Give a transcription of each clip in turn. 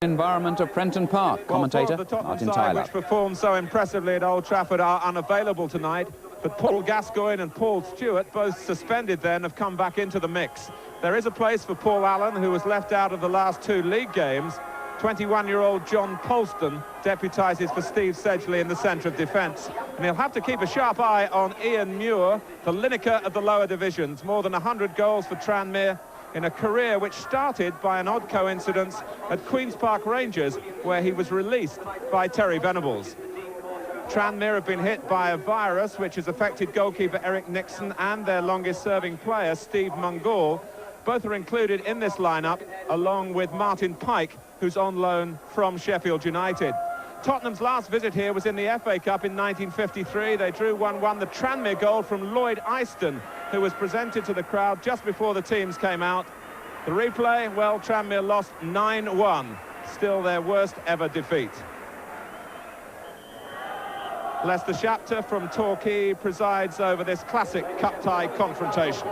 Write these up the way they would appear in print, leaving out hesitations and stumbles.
Environment of Prenton Park. Commentator the Tottenham Martin side, Tyler. which performed so impressively at Old Trafford, are unavailable tonight. But Paul Gascoigne and Paul Stewart, both suspended then, have come back into the mix. There is a place for Paul Allen, who was left out of the last two league games. 21-year-old John Polston deputises for Steve Sedgley in the centre of defence. And he'll have to keep a sharp eye on Ian Muir, the Lineker of the lower divisions. More than 100 goals for Tranmere in a career which started by an odd coincidence at Queen's Park Rangers, where he was released by Terry Venables. Tranmere have been hit by a virus which has affected goalkeeper Eric Nixon and their longest-serving player, Steve Mungall. Both are included in this lineup, along with Martin Pike, who's on loan from Sheffield United. Tottenham's last visit here was in the FA Cup in 1953. They drew 1-1. The Tranmere goal from Lloyd Eyston, who was presented to the crowd just before the teams came out. The replay, well, Tranmere lost 9-1. Still their worst ever defeat. Lester Shapter from Torquay presides over this classic cup-tie confrontation.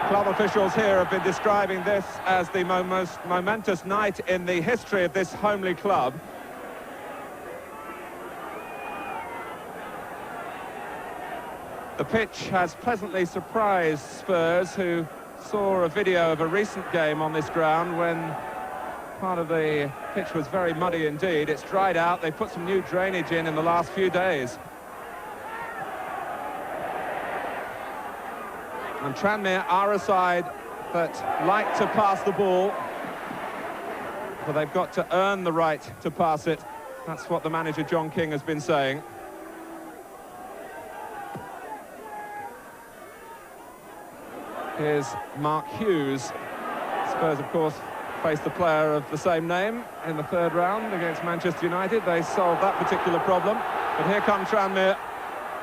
Club officials here have been describing this as the most momentous night in the history of this homely club. The pitch has pleasantly surprised Spurs, who saw a video of a recent game on this ground when part of the pitch was very muddy indeed. It's dried out. They put some new drainage in the last few days. And Tranmere are a side that like to pass the ball, but they've got to earn the right to pass it. That's what the manager, John King, has been saying. Here's Mark Hughes. Spurs, of course, faced the player of the same name in the third round against Manchester United. They solved that particular problem. But here come Tranmere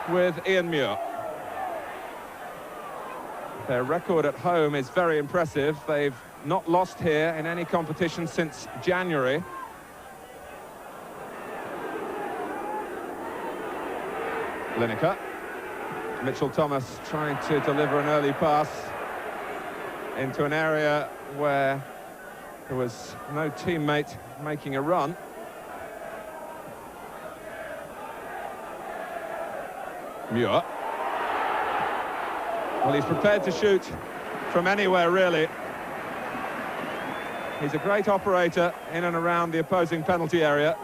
with Ian Muir. Their record at home is very impressive. They've not lost here in any competition since January. Lineker. Mitchell Thomas trying to deliver an early pass into an area where there was no teammate making a run. Muir. Well, he's prepared to shoot from anywhere, really. He's a great operator in and around the opposing penalty area.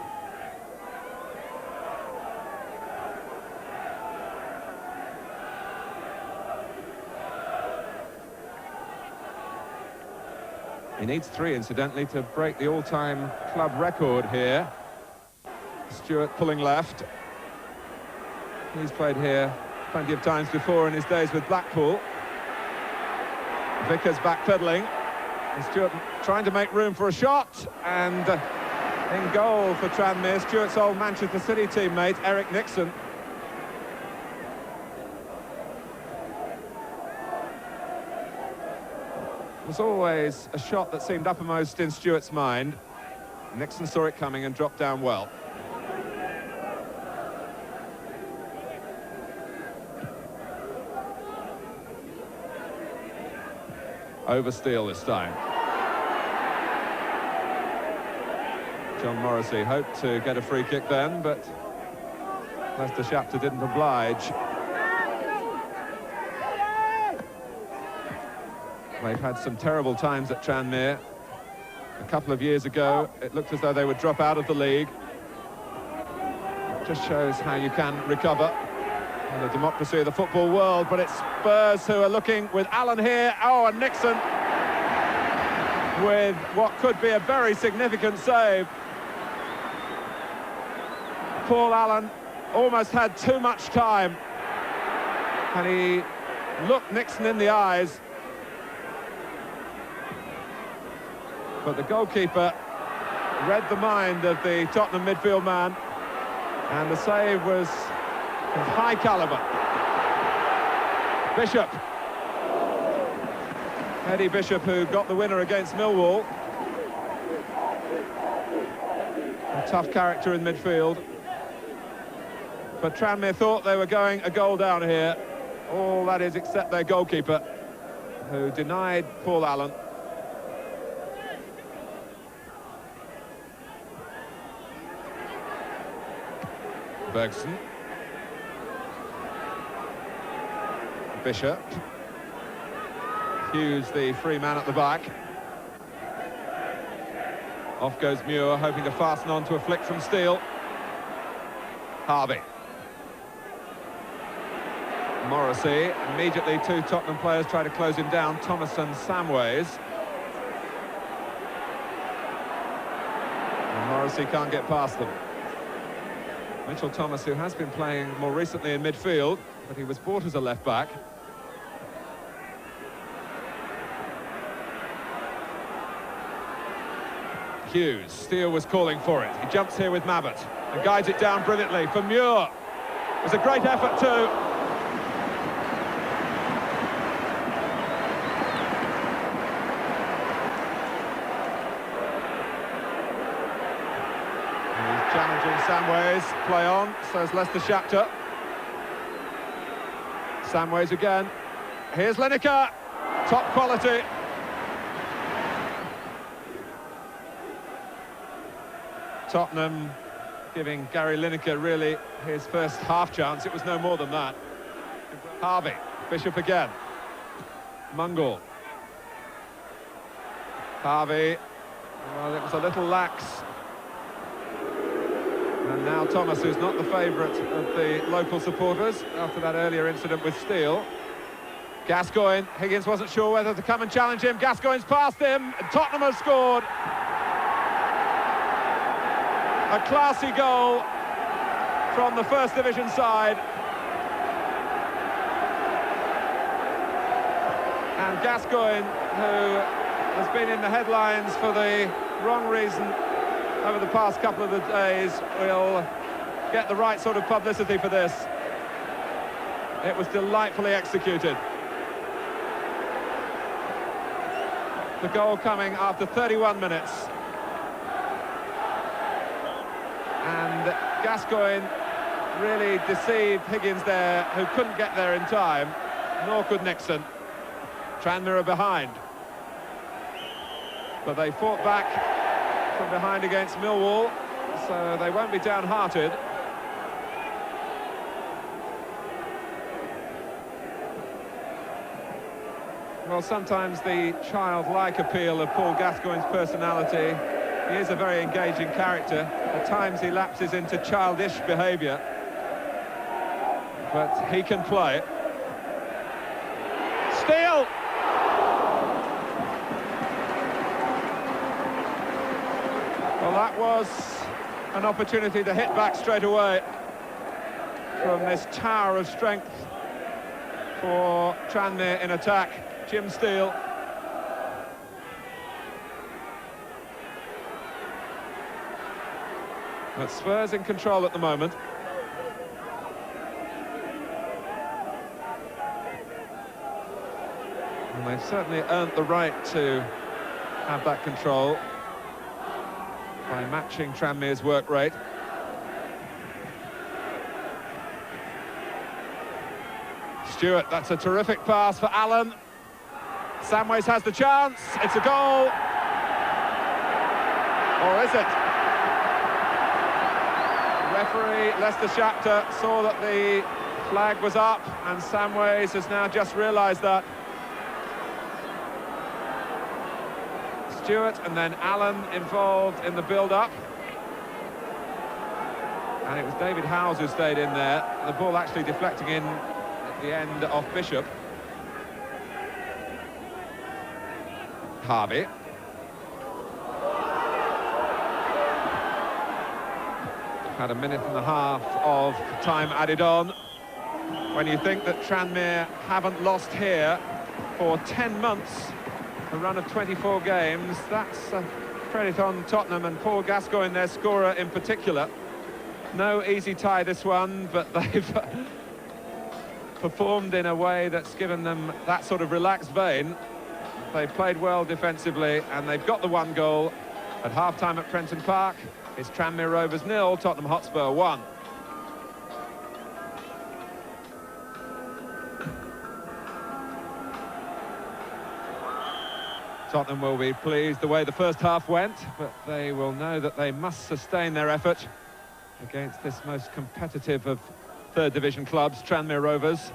He needs 3, incidentally, to break the all-time club record here. Stewart pulling left. He's played here plenty of times before in his days with Blackpool. Vickers backpedaling. And Stewart trying to make room for a shot. And in goal for Tranmere, Stewart's old Manchester City teammate, Eric Nixon. It was always a shot that seemed uppermost in Stewart's mind. Nixon saw it coming and dropped down well. Oversteal this time. John Morrissey hoped to get a free kick then, but Lester Shapter didn't oblige. They've had some terrible times at Tranmere. A couple of years ago, it looked as though they would drop out of the league. It just shows how you can recover in the democracy of the football world. But it's Spurs who are looking with Allen here. Oh, and Nixon with what could be a very significant save. Paul Allen almost had too much time, and he looked Nixon in the eyes. But the goalkeeper read the mind of the Tottenham midfield man, and the save was of high calibre. Bishop. Eddie Bishop, who got the winner against Millwall. A tough character in midfield. But Tranmere thought they were going a goal down here. All that is except their goalkeeper. who denied Paul Allen. Bergson. Bishop. Hughes, the free man at the back. Off goes Muir, hoping to fasten on to a flick from Steele. Harvey. Morrissey. Immediately two Tottenham players try to close him down, Thomas and Samways. And Morrissey can't get past them. Mitchell Thomas, who has been playing more recently in midfield, but he was bought as a left-back. Hughes. Steele was calling for it. He jumps here with Mabbott and guides it down brilliantly for Muir. It was a great effort too. He's challenging Samways. Play on, says Leicester Shakhtar. Samways again. Here's Lineker. Top quality. Tottenham giving Gary Lineker really his first half chance. It was no more than that. Harvey. Bishop again. Mungle. Harvey. Well, it was a little lax. And now Thomas, who's not the favourite of the local supporters after that earlier incident with Steele. Gascoigne. Higgins wasn't sure whether to come and challenge him. Gascoigne's passed him. And Tottenham has scored. A classy goal from the First Division side. And Gascoigne, who has been in the headlines for the wrong reason over the past couple of days, will get the right sort of publicity for this. It was delightfully executed. The goal coming after 31 minutes. And Gascoigne really deceived Higgins there, who couldn't get there in time, nor could Nixon. Tranmere are behind. But they fought back from behind against Millwall, so they won't be downhearted. Well, sometimes the childlike appeal of Paul Gascoigne's personality. He is a very engaging character. At times he lapses into childish behaviour, but he can play. Steele! Well, that was an opportunity to hit back straight away from this tower of strength for Tranmere in attack. Jim Steele. But Spurs in control at the moment. And they've certainly earned the right to have that control by matching Tranmere's work rate. Stewart, that's a terrific pass for Allen. Samways has the chance. It's a goal. Or is it? Referee Leicester Shakhtar saw that the flag was up, and Samways has now just realised that. Stewart and then Allen involved in the build-up. And it was David Howes who stayed in there. The ball actually deflecting in at the end of Bishop. Harvey. Had a minute and a half of time added on. When you think that Tranmere haven't lost here for 10 months, a run of 24 games, that's a credit on Tottenham and Paul Gascoigne, their scorer in particular. No easy tie this one, but they've performed in a way that's given them that sort of relaxed vein. They've played well defensively, and they've got the one goal at half-time at Prenton Park. It's Tranmere Rovers 0, Tottenham Hotspur 1. Tottenham will be pleased the way the first half went, but they will know that they must sustain their effort against this most competitive of third division clubs, Tranmere Rovers.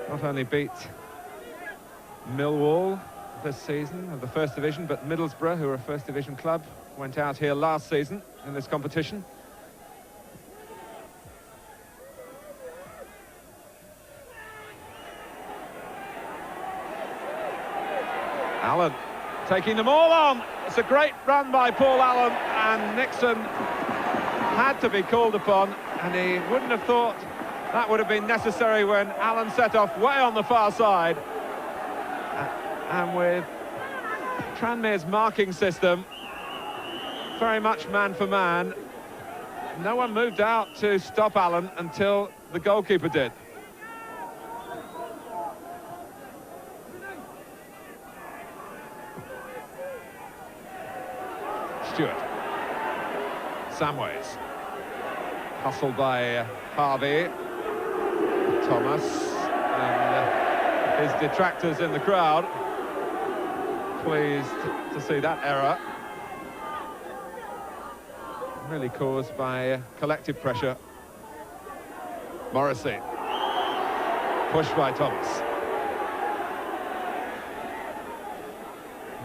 Not only beat Millwall this season of the first division, but Middlesbrough, who are a first division club, went out here last season in this competition. Allen taking them all on. It's a great run by Paul Allen, and Nixon had to be called upon, and he wouldn't have thought that would have been necessary when Allen set off way on the far side. And with Tranmere's marking system, very much man for man, no one moved out to stop Allen until the goalkeeper did. Stewart. Samways. Hustled by Harvey. Thomas. And his detractors in the crowd. Pleased to see that error. Really caused by collective pressure. Morrissey. Pushed by Thomas.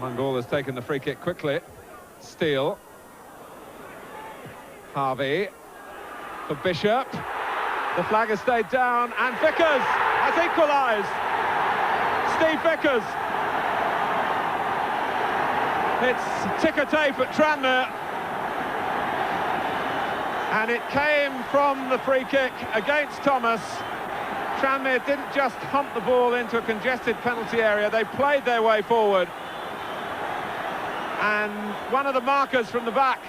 Mungall has taken the free kick quickly. Steele. Harvey. For Bishop. The flag has stayed down, and Vickers has equalised. Steve Vickers. It's ticker tape at Tranmere. And it came from the free kick against Thomas. Tranmere didn't just hunt the ball into a congested penalty area, they played their way forward. And one of the markers from the back,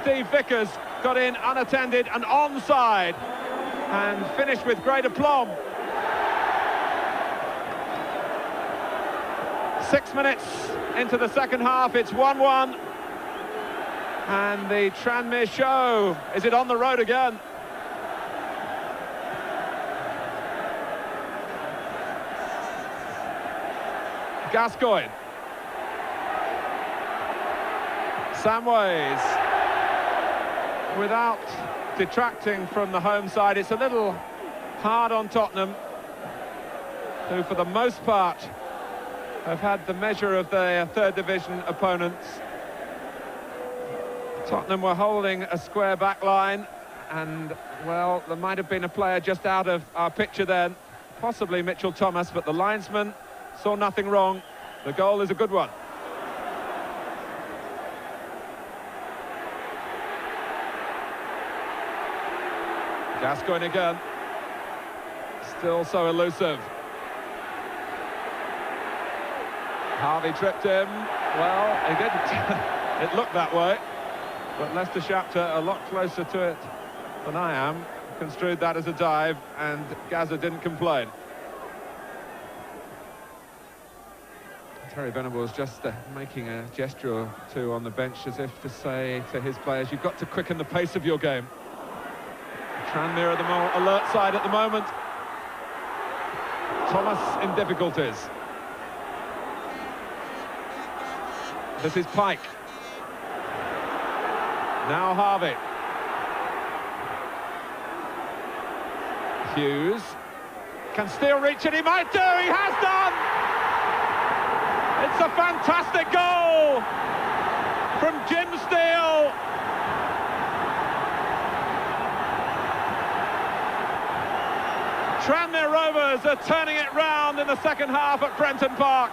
Steve Vickers, got in unattended and onside and finished with great aplomb. 6 minutes into the second half, it's 1-1. And the Tranmere show, is it on the road again? Gascoigne. Samways. Without detracting from the home side, it's a little hard on Tottenham, who for the most part have had the measure of their third division opponents. Tottenham were holding a square back line, and, well, there might have been a player just out of our picture then, possibly Mitchell Thomas, but the linesman saw nothing wrong. The goal is a good one. Gascoigne again. Still so elusive. Harvey tripped him. Well, he didn't. It looked that way. But Leicester Shakhtar, a lot closer to it than I am, construed that as a dive, and Gaza didn't complain. Terry Venables just making a gesture or two on the bench as if to say to his players, you've got to quicken the pace of your game. Tranmere are the more alert side at the moment. Thomas in difficulties. This is Pike. Now Harvey. Hughes. Can Steele reach it? He might do! He has done! It's a fantastic goal from Jim Steele. Tranmere Rovers are turning it round in the second half at Prenton Park.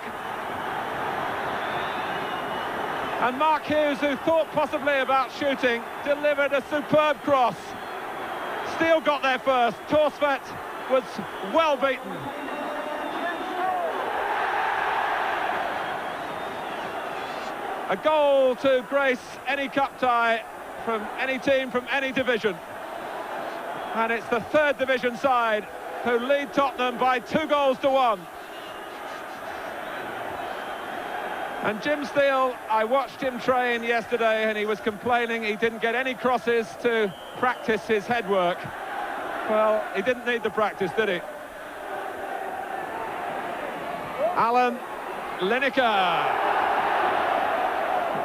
And Mark Hughes, who thought possibly about shooting, delivered a superb cross. Steele got there first. Torsvet was well beaten. A goal to grace any cup tie from any team, from any division. And it's the third division side who lead Tottenham by 2-1. And Jim Steele, I watched him train yesterday and he was complaining he didn't get any crosses to practice his headwork. Well, he didn't need the practice, did he? Alan Lineker.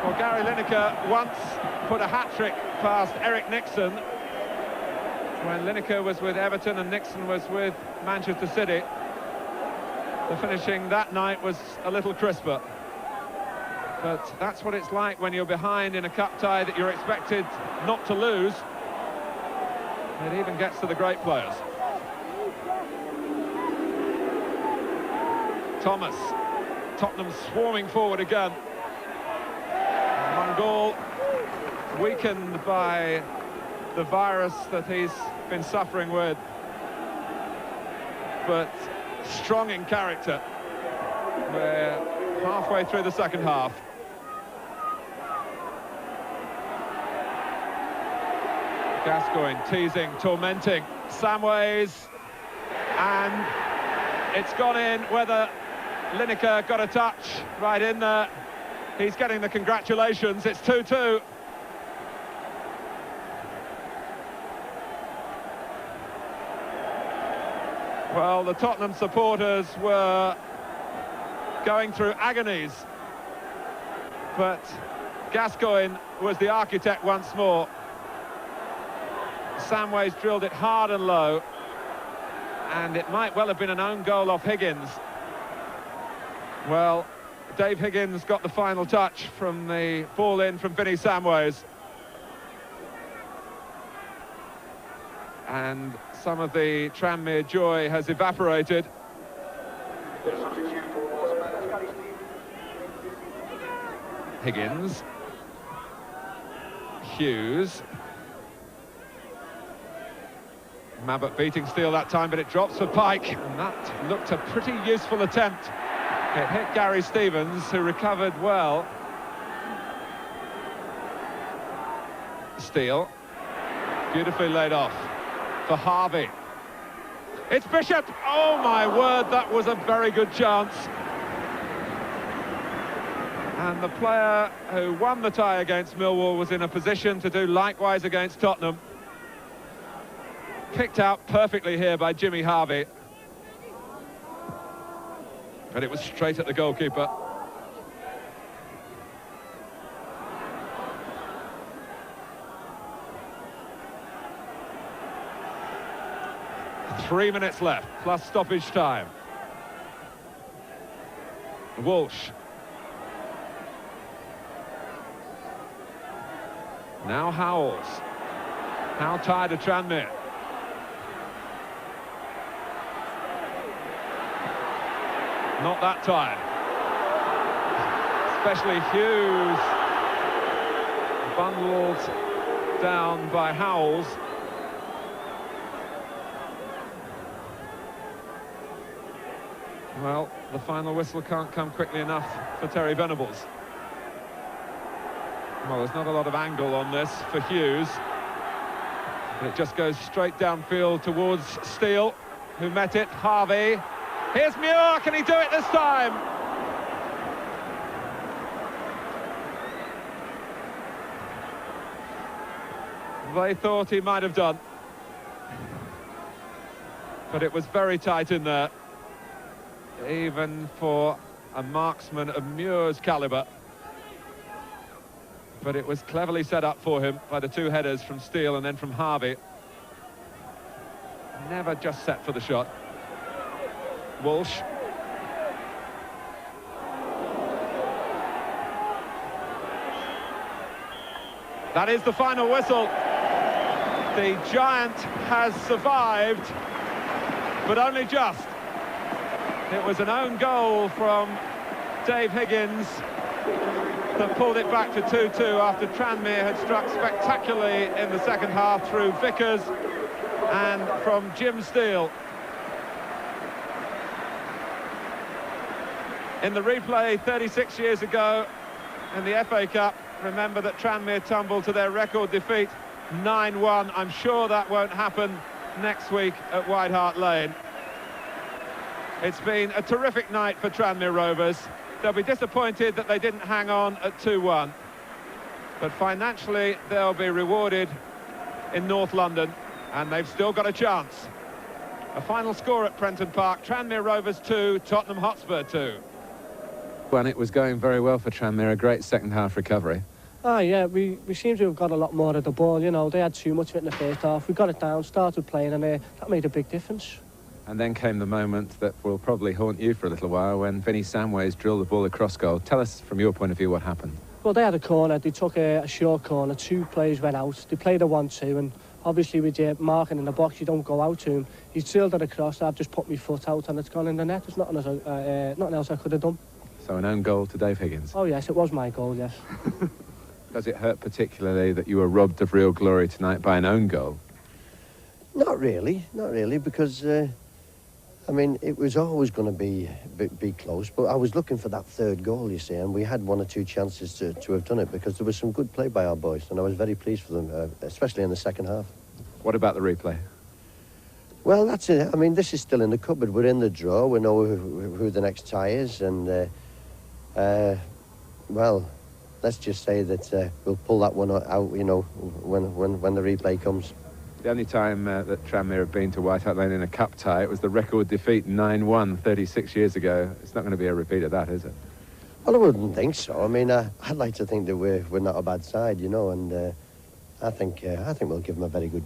Well, Gary Lineker once put a hat-trick past Eric Nixon when Lineker was with Everton and Nixon was with Manchester City. The finishing that night was a little crisper. But that's what it's like when you're behind in a cup tie that you're expected not to lose. It even gets to the great players. Thomas, Tottenham swarming forward again. Mongol weakened by the virus that he's been suffering with, but strong in character. We're halfway through the second half. Gascoigne teasing, tormenting Samways, and it's gone in. Whether Lineker got a touch right in there, he's getting the congratulations. It's 2-2. Well, the Tottenham supporters were going through agonies, but Gascoigne was the architect once more. Samways drilled it hard and low, and it might well have been an own goal off Higgins. Well, Dave Higgins got the final touch from the ball in from Vinnie Samways. And some of the Tranmere joy has evaporated. Higgins. Hughes. Mabbutt beating Steele that time, but it drops for Pike, and that looked a pretty useful attempt. It hit Gary Stevens, who recovered well. Steele, beautifully laid off for Harvey. It's Bishop! Oh my word, that was a very good chance. And the player who won the tie against Millwall was in a position to do likewise against Tottenham. Picked out perfectly here by Jimmy Harvey. But it was straight at the goalkeeper. Three minutes left, plus stoppage time. Walsh. Now Howells. How tired of Tranmere. Not that time. Especially Hughes. Bundled down by Howells. Well, the final whistle can't come quickly enough for Terry Venables. Well, there's not a lot of angle on this for Hughes. It just goes straight downfield towards Steele, who met it. Harvey. Here's Muir, can he do it this time? They thought he might have done. But it was very tight in there, even for a marksman of Muir's calibre. But it was cleverly set up for him by the two headers from Steele and then from Harvey. Never just set for the shot. Walsh. That is the final whistle. The giant has survived, but only just. It was an own goal from Dave Higgins that pulled it back to 2-2 after Tranmere had struck spectacularly in the second half through Vickers and from Jim Steele. In the replay 36 years ago in the FA Cup, remember that Tranmere tumbled to their record defeat 9-1. I'm sure that won't happen next week at White Hart Lane. It's been a terrific night for Tranmere Rovers. They'll be disappointed that they didn't hang on at 2-1. But financially, they'll be rewarded in North London, and they've still got a chance. A final score at Prenton Park, Tranmere Rovers 2, Tottenham Hotspur 2. When it was going very well for Tranmere, a great second-half recovery. Oh yeah, we seem to have got a lot more of the ball, you know. They had too much of it in the first half. We got it down, started playing, and that made a big difference. And then came the moment that will probably haunt you for a little while when Vinny Samways drilled the ball across goal. Tell us, from your point of view, what happened. Well, they had a corner. They took a short corner. 2 players went out. They played a 1-2, and obviously with your marking in the box, you don't go out to him. He drilled it across. I've just put my foot out, and it's gone in the net. There's nothing else I could have done. So an own goal to Dave Higgins. Oh yes, it was my goal, yes. Does it hurt particularly that you were robbed of real glory tonight by an own goal? Not really, because I mean, it was always going to be close, but I was looking for that third goal, you see, and we had 1 or 2 chances to have done it because there was some good play by our boys, and I was very pleased for them, especially in the second half. What about the replay? Well, that's it. I mean, this is still in the cupboard. We're in the draw. We know who the next tie is, and well, let's just say that we'll pull that one out, you know, when the replay comes. The only time that Tranmere have been to White Hart Lane in a cup tie, it was the record defeat 9-1 36 years ago. It's not going to be a repeat of that, is it? Well, I wouldn't think so. I mean, I'd like to think that we're not a bad side, you know, and I think we'll give them a very good game.